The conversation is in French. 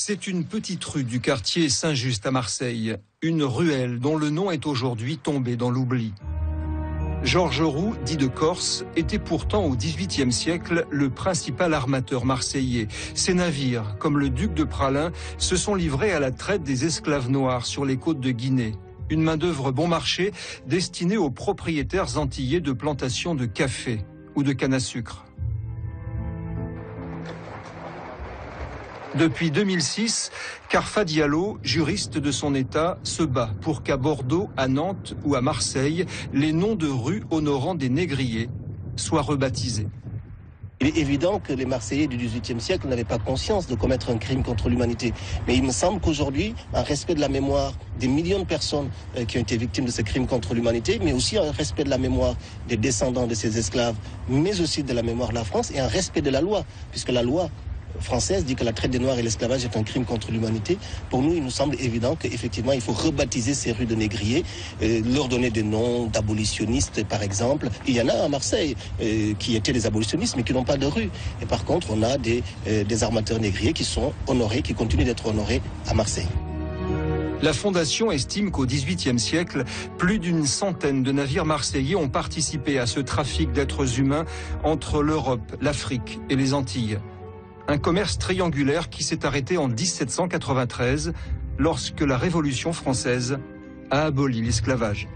C'est une petite rue du quartier Saint-Just à Marseille, une ruelle dont le nom est aujourd'hui tombé dans l'oubli. Georges Roux, dit de Corse, était pourtant au XVIIIe siècle le principal armateur marseillais. Ses navires, comme le duc de Praslin, se sont livrés à la traite des esclaves noirs sur les côtes de Guinée. Une main-d'œuvre bon marché destinée aux propriétaires antillais de plantations de café ou de canne à sucre. Depuis 2006, Carfa Diallo, juriste de son État, se bat pour qu'à Bordeaux, à Nantes ou à Marseille, les noms de rues honorant des négriers soient rebaptisés. Il est évident que les Marseillais du XVIIIe siècle n'avaient pas conscience de commettre un crime contre l'humanité. Mais il me semble qu'aujourd'hui, en respect de la mémoire des millions de personnes qui ont été victimes de ces crimes contre l'humanité, mais aussi en respect de la mémoire des descendants de ces esclaves, mais aussi de la mémoire de la France et en respect de la loi, puisque la loi française dit que la traite des Noirs et l'esclavage est un crime contre l'humanité. Pour nous, il nous semble évident qu'effectivement, il faut rebaptiser ces rues de négriers, leur donner des noms d'abolitionnistes, par exemple. Il y en a à Marseille qui étaient des abolitionnistes, mais qui n'ont pas de rue. Et par contre, on a des armateurs négriers qui sont honorés, qui continuent d'être honorés à Marseille. La Fondation estime qu'au XVIIIe siècle, plus d'une centaine de navires marseillais ont participé à ce trafic d'êtres humains entre l'Europe, l'Afrique et les Antilles. Un commerce triangulaire qui s'est arrêté en 1793, lorsque la Révolution française a aboli l'esclavage.